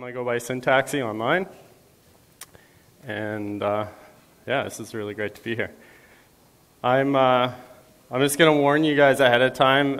I go by Syntaxy online, and yeah, this is really great to be here. I'm just going to warn you guys ahead of time.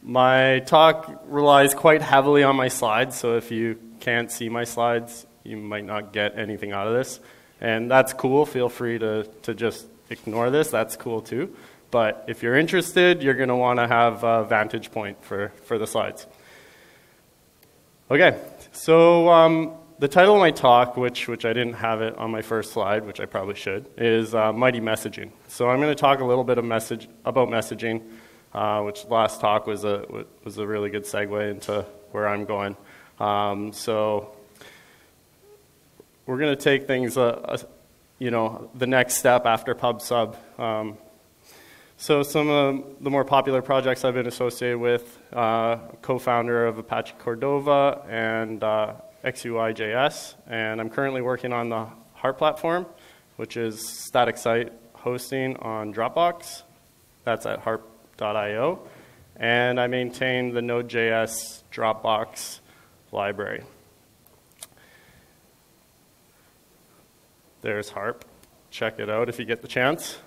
My talk relies quite heavily on my slides, so if you can't see my slides, you might not get anything out of this. And that's cool. Feel free to just ignore this. That's cool too. But if you're interested, you're going to want to have a vantage point for the slides. Okay, so the title of my talk, which I didn't have it on my first slide, which I probably should, is Mighty Messaging. So I'm going to talk a little bit about messaging, which last talk was a really good segue into where I'm going. So we're going to take things, the next step after PubSub. So some of the more popular projects I've been associated with, co-founder of Apache Cordova and XUI.js, and I'm currently working on the Harp platform, which is static site hosting on Dropbox. That's at harp.io. And I maintain the Node.js Dropbox library. There's Harp. Check it out if you get the chance.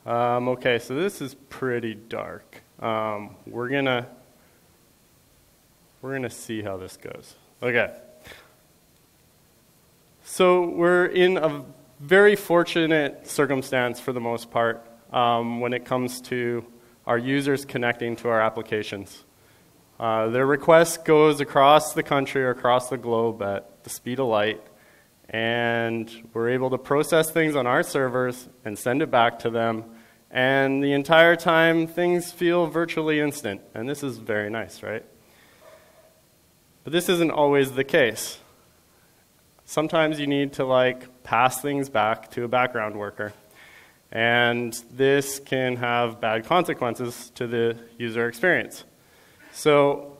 Okay, so this is pretty dark. We're gonna see how this goes. Okay. So we're in a very fortunate circumstance for the most part when it comes to our users connecting to our applications. Their request goes across the country or across the globe at the speed of light, and we're able to process things on our servers and send it back to them. And the entire time, things feel virtually instant. And this is very nice, right? But this isn't always the case. Sometimes you need to pass things back to a background worker. And this can have bad consequences to the user experience. So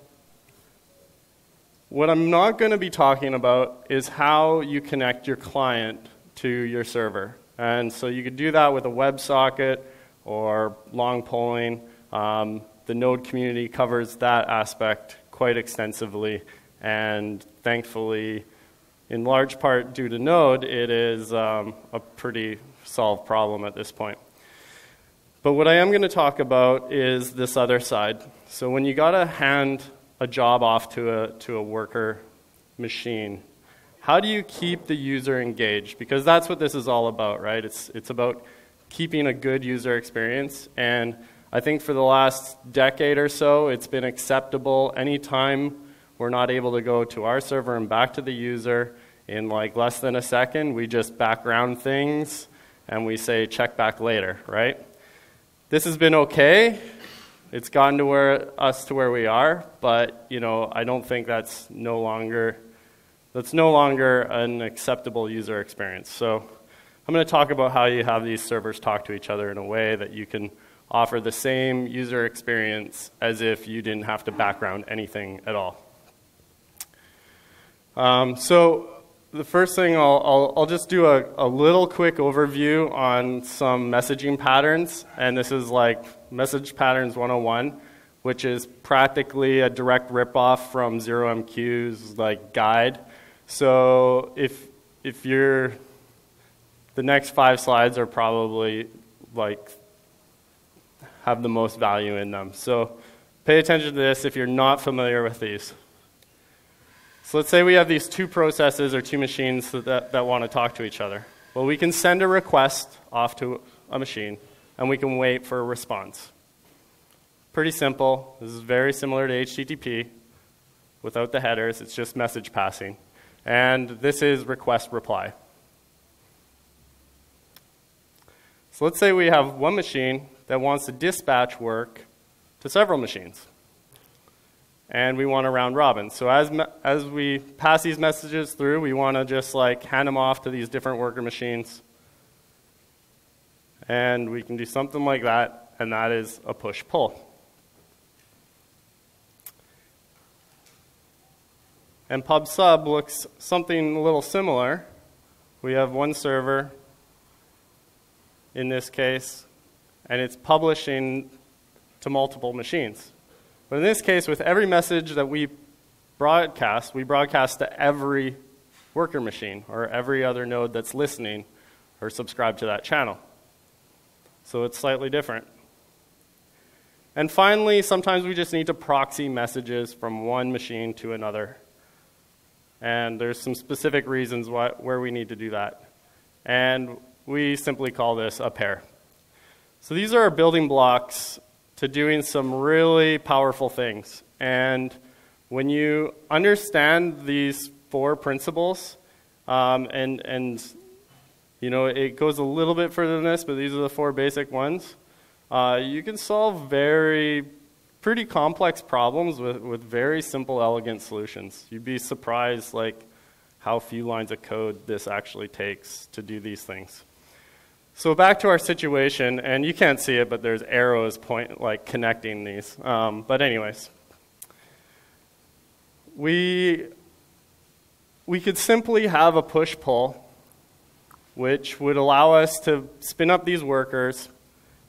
what I'm not going to be talking about is how you connect your client to your server. And so you could do that with a WebSocket or long polling. The Node community covers that aspect quite extensively, and thankfully, in large part due to Node, it is a pretty solved problem at this point. But what I am going to talk about is this other side. So when you got to hand a job off to a worker machine, how do you keep the user engaged? Because that's what this is all about, right? It's about keeping a good user experience. And I think for the last decade or so, it's been acceptable anytime we're not able to go to our server and back to the user in less than a second, we just background things and we say check back later, right? This has been okay. It's gotten to us to where we are, but I don't think that's no longer an acceptable user experience. So I'm going to talk about how you have these servers talk to each other in a way that you can offer the same user experience as if you didn't have to background anything at all. So the first thing, I'll just do a little quick overview on some messaging patterns, and this is Message Patterns 101, which is practically a direct ripoff from 0MQ's guide. So if you're, the next 5 slides are probably have the most value in them. So pay attention to this if you're not familiar with these. So let's say we have these 2 processes or 2 machines that want to talk to each other. Well, we can send a request off to a machine, and we can wait for a response. Pretty simple. This is very similar to HTTP. Without the headers, it's just message passing. And this is request reply. So let's say we have one machine that wants to dispatch work to several machines. And we want a round robin. So as we pass these messages through, we want to just hand them off to these different worker machines. And we can do something like that, and that is a push-pull. And PubSub looks something a little similar. We have one server, in this case, and it's publishing to multiple machines. But in this case, with every message that we broadcast, we broadcast to every worker machine or every other node that's listening or subscribed to that channel. So it's slightly different. And finally, sometimes we just need to proxy messages from one machine to another. And there's some specific reasons where we need to do that. And we simply call this a pair. So these are our building blocks to doing some really powerful things. And when you understand these 4 principles, and you know, it goes a little bit further than this, but these are the 4 basic ones, you can solve pretty complex problems with very simple, elegant solutions. You'd be surprised like how few lines of code this actually takes to do these things. So back to our situation, and you can't see it, but there's arrows connecting these. But anyways, we could simply have a push-pull, which would allow us to spin up these workers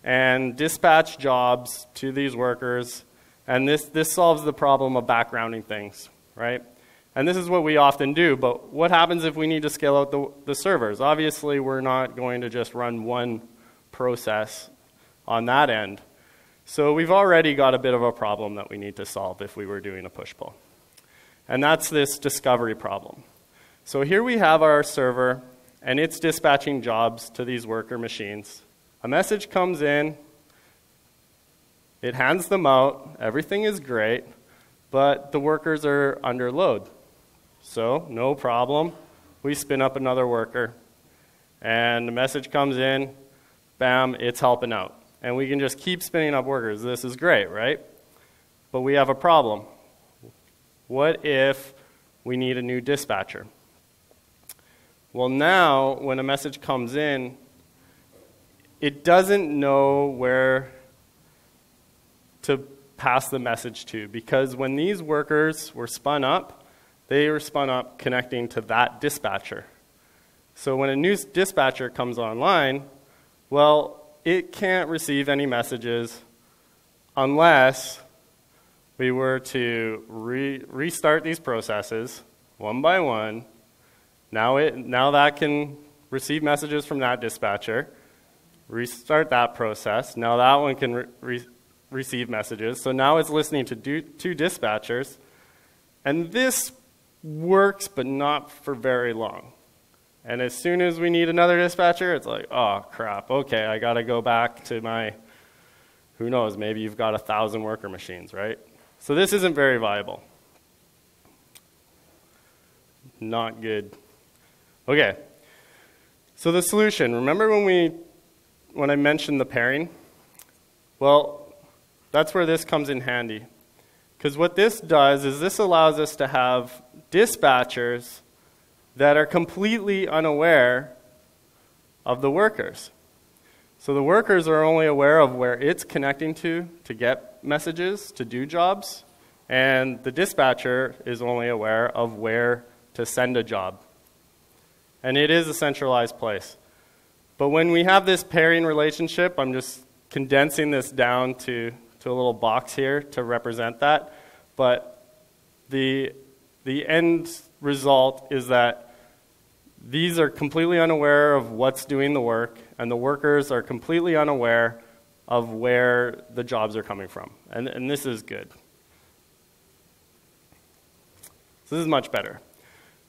and dispatch jobs to these workers. And this solves the problem of backgrounding things, right? And this is what we often do, but what happens if we need to scale out the servers? Obviously, we're not going to just run one process on that end. So we've already got a bit of a problem that we need to solve if we were doing a push-pull. And that's this discovery problem. So here we have our server, and it's dispatching jobs to these worker machines. A message comes in, it hands them out, everything is great, but the workers are under load. So, no problem, we spin up another worker, and the message comes in, bam, it's helping out. And we can just keep spinning up workers. This is great, right? But we have a problem. What if we need a new dispatcher? Well, now, when a message comes in, it doesn't know where to pass the message to, because when these workers were spun up, they were spun up connecting to that dispatcher. So when a new dispatcher comes online, well, it can't receive any messages unless we were to restart these processes one by one. Now that can receive messages from that dispatcher, restart that process. Now that one can receive messages. So now it's listening to 2 dispatchers. And this works, but not for very long. And as soon as we need another dispatcher, it's like, oh, crap. Okay, I got to go back to my, who knows, maybe you've got 1,000 worker machines, right? So this isn't very viable. Not good. Okay, so the solution. Remember when I mentioned the pairing? Well, that's where this comes in handy. Because what this does is this allows us to have dispatchers that are completely unaware of the workers. So the workers are only aware of where it's connecting to get messages, to do jobs, and the dispatcher is only aware of where to send a job. And it is a centralized place. But when we have this pairing relationship, I'm just condensing this down to a little box here to represent that. But the end result is that these are completely unaware of what's doing the work, and the workers are completely unaware of where the jobs are coming from. And this is good. So this is much better.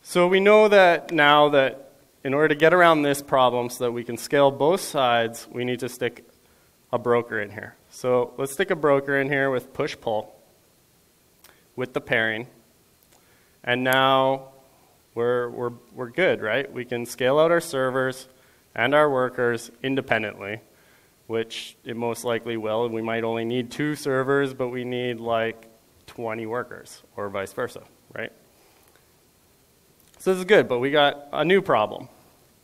So we know that now that in order to get around this problem so that we can scale both sides, we need to stick a broker in here. So let's stick a broker in here with push-pull with the pairing. And now we're good, right? We can scale out our servers and our workers independently, which it most likely will. We might only need 2 servers, but we need like 20 workers, or vice versa, right? So this is good, but we got a new problem.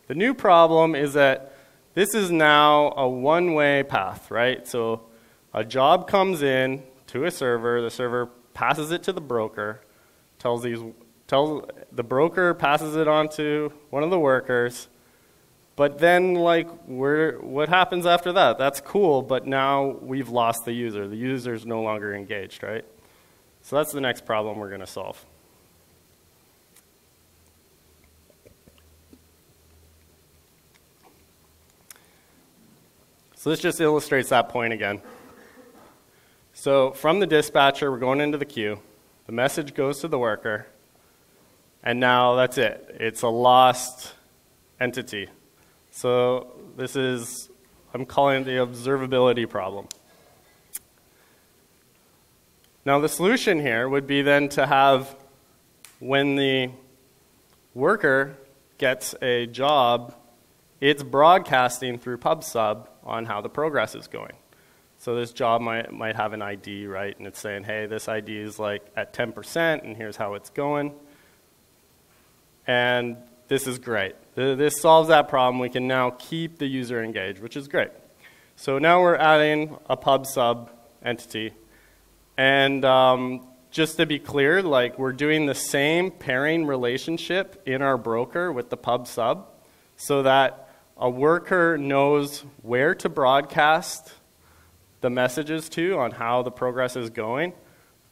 The new problem is that this is now a one-way path, right? So a job comes in to a server, the server passes it to the broker, tells the broker passes it on to one of the workers, but then like what happens after that? That's cool, but now we've lost the user. The user's no longer engaged, right? So that's the next problem we're going to solve. So this just illustrates that point again. So from the dispatcher, we're going into the queue. The message goes to the worker. And now that's it. It's a lost entity. So this is, I'm calling it the observability problem. Now the solution here would be then to have, when the worker gets a job, it's broadcasting through PubSub on how the progress is going. So this job might have an ID, right? And it's saying, hey, this ID is like at 10%, and here's how it's going. And this is great. This solves that problem. We can now keep the user engaged, which is great. So now we're adding a PubSub entity. And just to be clear, like we're doing the same pairing relationship in our broker with the PubSub so that a worker knows where to broadcast the messages to on how the progress is going,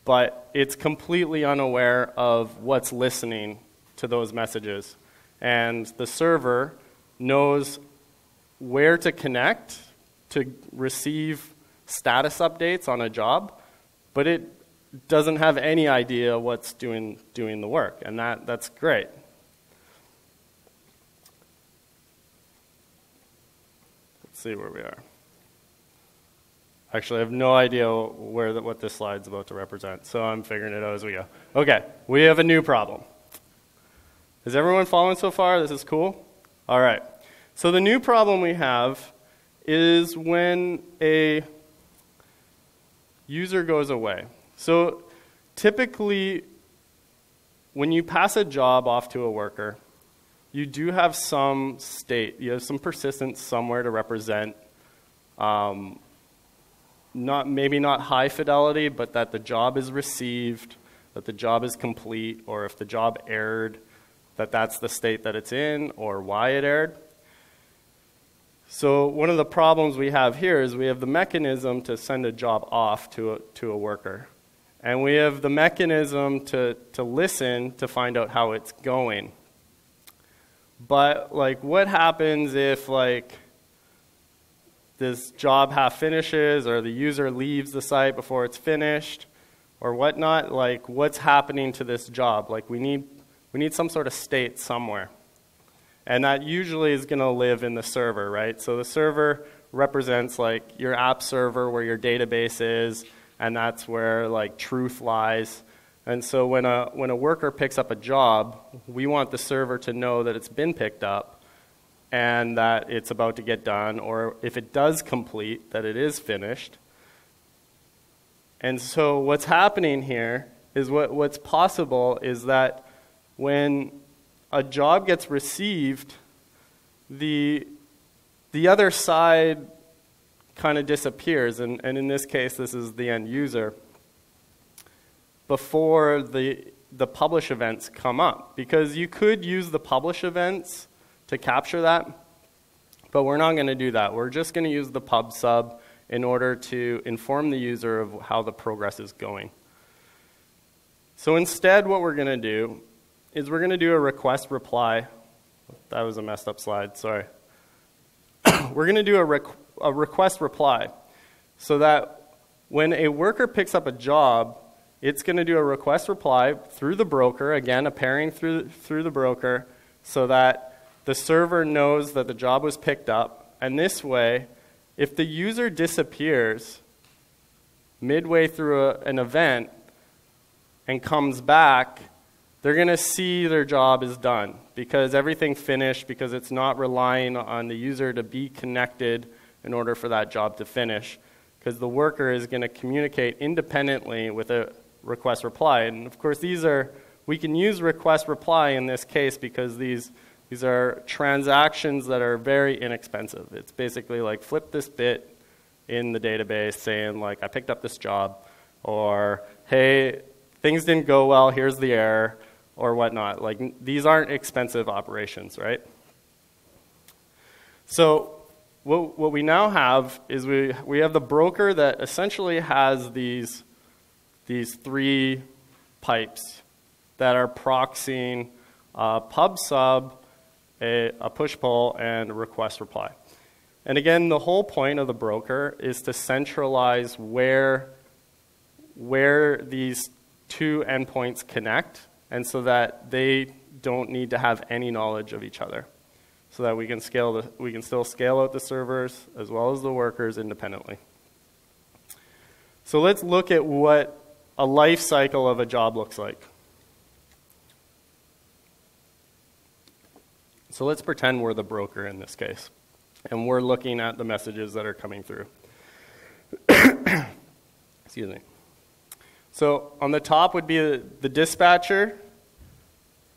but it's completely unaware of what's listening to those messages. And the server knows where to connect to receive status updates on a job, but it doesn't have any idea what's doing the work, and that's great. Let's see where we are. Actually, I have no idea what this slide's about to represent, so I'm figuring it out as we go. Okay, we have a new problem. Is everyone following so far? This is cool? All right. So the new problem we have is when a user goes away. So typically, when you pass a job off to a worker, you do have some state, you have some persistence somewhere to represent, maybe not high fidelity, but that the job is received, that the job is complete, or if the job erred, that's the state that it's in, or why it erred. So one of the problems we have here is we have the mechanism to send a job off to a worker. And we have the mechanism to listen to find out how it's going. But like, what happens if like this job half finishes, or the user leaves the site before it's finished, or whatnot? Like, what's happening to this job? Like, we need some sort of state somewhere. And that usually is going to live in the server, right? So the server represents like your app server where your database is, and that's where like truth lies. And so when a worker picks up a job, we want the server to know that it's been picked up and that it's about to get done, or if it does complete, that it is finished. And so what's happening here is what's possible is that when a job gets received, the other side kind of disappears, and in this case, this is the end user, before the publish events come up. Because you could use the publish events to capture that, but we're not going to do that. We're just going to use the pub sub in order to inform the user of how the progress is going. So instead, what we're going to do is we're going to do a request reply. That was a messed up slide, sorry. We're going to do a request reply so that when a worker picks up a job, it's going to do a request reply through the broker, again, a pairing through the broker, so that the server knows that the job was picked up. And this way, if the user disappears midway through an event and comes back, they're going to see their job is done because everything finished, because it's not relying on the user to be connected in order for that job to finish, because the worker is going to communicate independently with a request reply. And of course, we can use request reply in this case because these are transactions that are very inexpensive. It's basically like flip this bit in the database saying like, I picked up this job, or hey, things didn't go well, here's the error, or whatnot. Like, these aren't expensive operations, right? So what we now have is we have the broker that essentially has these three pipes that are proxying a pub sub, a push pull, and a request reply. And again, the whole point of the broker is to centralize where these two endpoints connect, and so that they don't need to have any knowledge of each other, so that we can still scale out the servers as well as the workers independently. So let's look at what a life cycle of a job looks like. So let's pretend we're the broker in this case, and we're looking at the messages that are coming through. Excuse me. So on the top would be the dispatcher.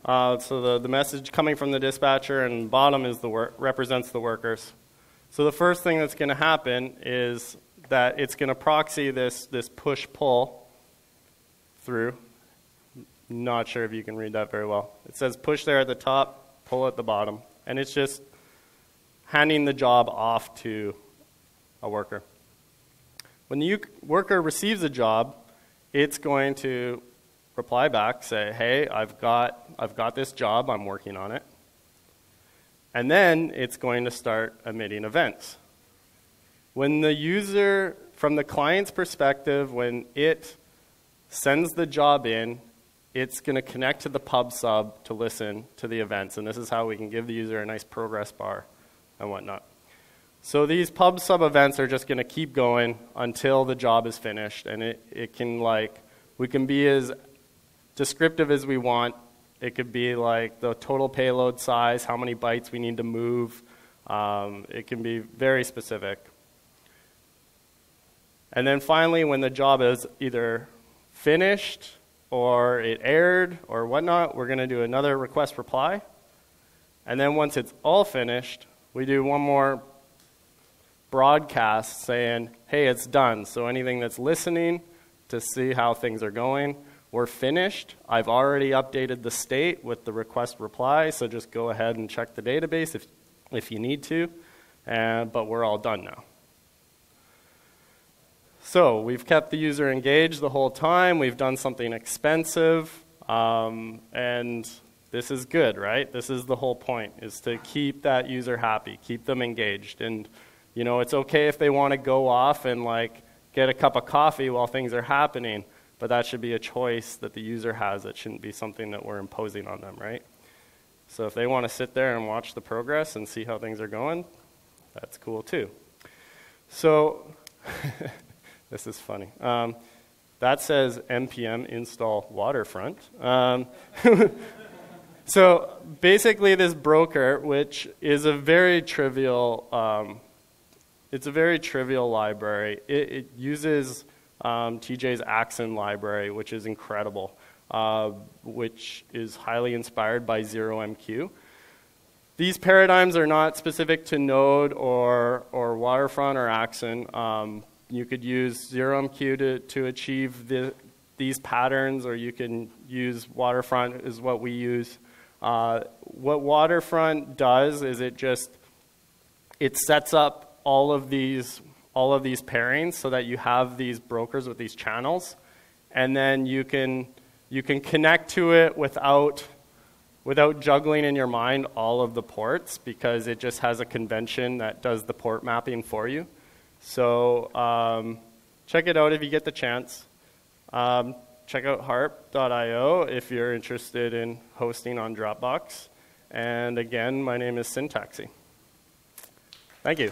So the message coming from the dispatcher, and bottom is represents the workers. So the first thing that's going to happen is that it's going to proxy this push-pull through. Not sure if you can read that very well. It says push there at the top, pull at the bottom. And it's just handing the job off to a worker. When the worker receives a job, it's going to reply back, say, hey, I've got this job, I'm working on it. And then it's going to start emitting events. When the user, from the client's perspective, when it sends the job in, it's going to connect to the pub sub to listen to the events. And this is how we can give the user a nice progress bar and whatnot. So these pub sub events are just going to keep going until the job is finished. And it can, like, we can be as descriptive as we want. It could be like the total payload size, how many bytes we need to move. It can be very specific. And then finally, when the job is either finished or it aired or whatnot, we're going to do another request reply. And then once it's all finished, we do one more broadcast saying, hey, it's done. So anything that's listening to see how things are going, we're finished. I've already updated the state with the request reply, so just go ahead and check the database if you need to, but we're all done now. So we've kept the user engaged the whole time. We've done something expensive, and this is good, right? This is the whole point, is to keep that user happy, keep them engaged. And you know, it's okay if they want to go off and like get a cup of coffee while things are happening, but that should be a choice that the user has. It shouldn't be something that we're imposing on them, right? So if they want to sit there and watch the progress and see how things are going, that's cool too. So this is funny. That says npm install waterfront. So basically this broker, which is a very trivial, it's a very trivial library. It uses TJ's Axon library, which is incredible, which is highly inspired by ZeroMQ. These paradigms are not specific to Node or Waterfront or Axon. You could use ZeroMQ to achieve these patterns, or you can use Waterfront is what we use. What Waterfront does is it sets up all of these pairings so that you have these brokers with these channels, and then you can connect to it without juggling in your mind all of the ports, because it just has a convention that does the port mapping for you. So check it out if you get the chance. Check out harp.io if you're interested in hosting on Dropbox. And again, my name is Syntaxy. Thank you.